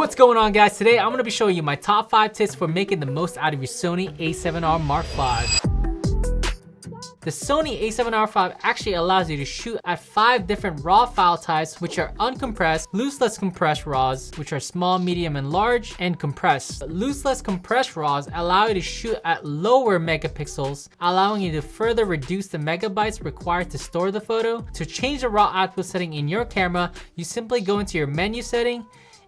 What's going on, guys? Today I'm going to be showing you my top 5 tips for making the most out of your Sony A7R Mark V. The Sony A7RV actually allows you to shoot at 5 different RAW file types, which are uncompressed, lossless compressed RAWs, which are small, medium, and large, and compressed. Lossless compressed RAWs allow you to shoot at lower megapixels, allowing you to further reduce the megabytes required to store the photo. To change the RAW output setting in your camera, you simply go into your menu setting,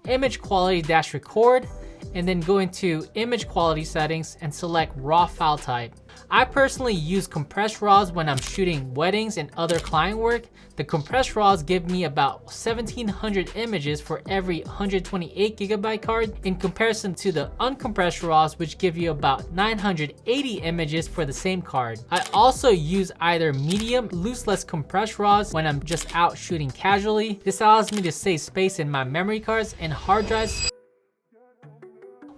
image quality - record, and then go into image quality settings and select RAW file type. I personally use compressed RAWs when I'm shooting weddings and other client work. The compressed RAWs give me about 1700 images for every 128 gigabyte card, in comparison to the uncompressed RAWs, which give you about 980 images for the same card. I also use either medium lossless compressed RAWs when I'm just out shooting casually. This allows me to save space in my memory cards and hard drives.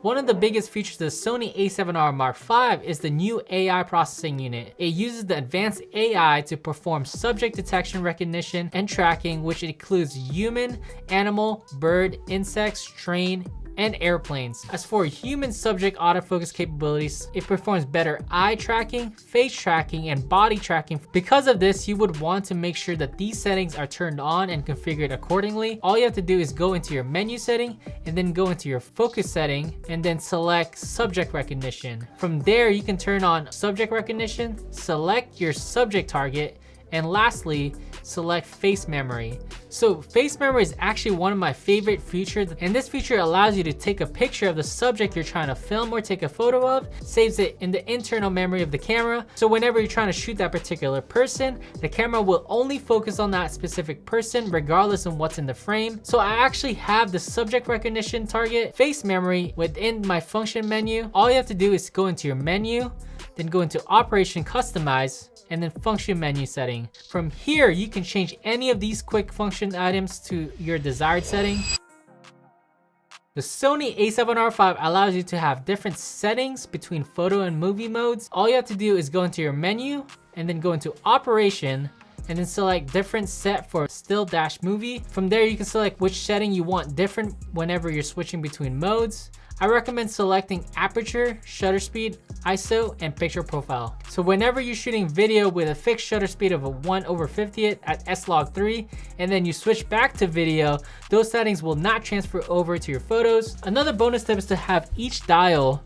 One of the biggest features of the Sony A7R Mark V is the new AI processing unit. It uses the advanced AI to perform subject detection recognition and tracking, which includes human, animal, bird, insects, train, and airplanes. As for human subject autofocus capabilities, it performs better eye tracking, face tracking, and body tracking. Because of this, you would want to make sure that these settings are turned on and configured accordingly. All you have to do is go into your menu setting and then go into your focus setting and then select subject recognition. From there, you can turn on subject recognition, select your subject target, and lastly, select face memory. So face memory is actually one of my favorite features, and this feature allows you to take a picture of the subject you're trying to film or take a photo of, saves it in the internal memory of the camera. So whenever you're trying to shoot that particular person, the camera will only focus on that specific person regardless of what's in the frame. So I actually have the subject recognition target face memory within my function menu. All you have to do is go into your menu, then go into operation customize, and then function menu setting. From here, you can change any of these quick function items to your desired setting. The Sony A7RV allows you to have different settings between photo and movie modes. All you have to do is go into your menu and then go into operation and then select different set for still-movie. From there, you can select which setting you want different whenever you're switching between modes. I recommend selecting aperture, shutter speed, ISO, and picture profile. So whenever you're shooting video with a fixed shutter speed of a 1/50th at S-Log3, and then you switch back to video, those settings will not transfer over to your photos. Another bonus tip is to have each dial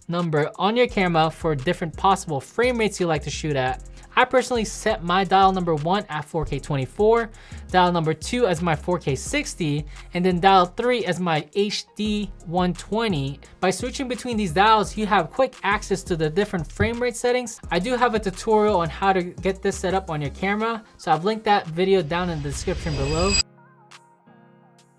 number on your camera for different possible frame rates you like to shoot at. I personally set my dial number 1 at 4K 24, dial number 2 as my 4K 60, and then dial 3 as my HD 120. By switching between these dials, you have quick access to the different frame rate settings. I do have a tutorial on how to get this set up on your camera, so I've linked that video down in the description below.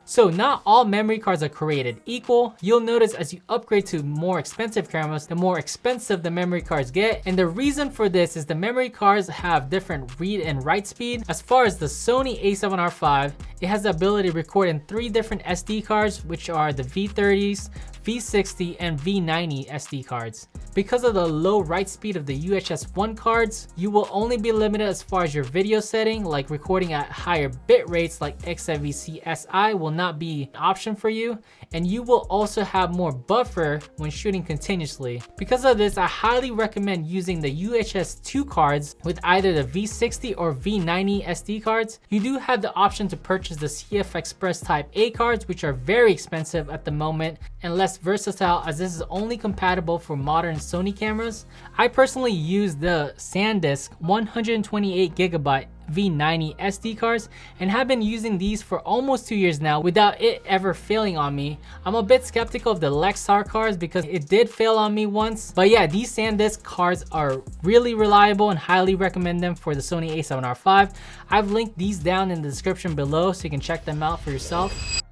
So not all memory cards are created equal. You'll notice as you upgrade to more expensive cameras, the more expensive the memory cards get. And the reason for this is the memory cards have different read and write speed. As far as the Sony A7RV, it has the ability to record in 3 different SD cards, which are the V30s, V60, and V90 SD cards. Because of the low write speed of the UHS-1 cards, you will only be limited as far as your video setting, like recording at higher bit rates like XFVC-SI will not be an option for you, and you will also have more buffer when shooting continuously. Because of this, I highly recommend using the UHS-2 cards with either the V60 or V90 SD cards. You do have the option to purchase the CF Express Type A cards, which are very expensive at the moment and less versatile, as this is only compatible for modern Sony cameras. I personally use the SanDisk 128GB V90 SD cards and have been using these for almost 2 years now without it ever failing on me. I'm a bit skeptical of the Lexar cards because it did fail on me once, but yeah, these SanDisk cards are really reliable and highly recommend them for the Sony A7RV. I've linked these down in the description below so you can check them out for yourself.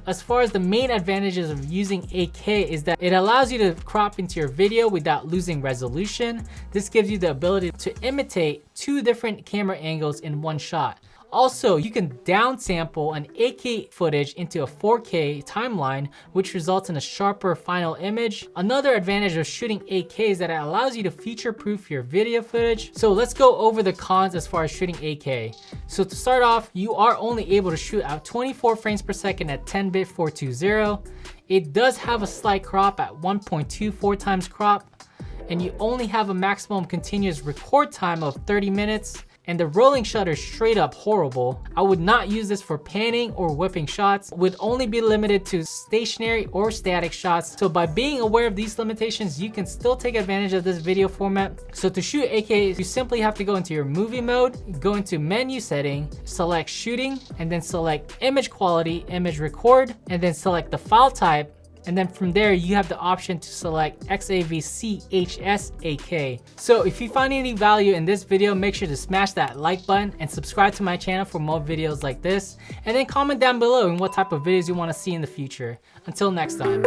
As far as the main advantages of using 8K is that it allows you to crop into your video without losing resolution. This gives you the ability to imitate 2 different camera angles in one shot. Also, you can downsample an 8K footage into a 4K timeline, which results in a sharper final image. Another advantage of shooting 8K is that it allows you to future-proof your video footage. So let's go over the cons as far as shooting 8K. So to start off, you are only able to shoot at 24 frames per second at 10-bit 420. It does have a slight crop at 1.24 times crop, and you only have a maximum continuous record time of 30 minutes. And the rolling shutter is straight up horrible. I would not use this for panning or whipping shots. It would only be limited to stationary or static shots. So by being aware of these limitations, you can still take advantage of this video format. So to shoot 8K, you simply have to go into your movie mode, go into menu setting, select shooting, and then select image quality, image record, and then select the file type. And then from there, you have the option to select XAVCHS8K. So if you find any value in this video, make sure to smash that like button and subscribe to my channel for more videos like this. And then comment down below on what type of videos you want to see in the future. Until next time.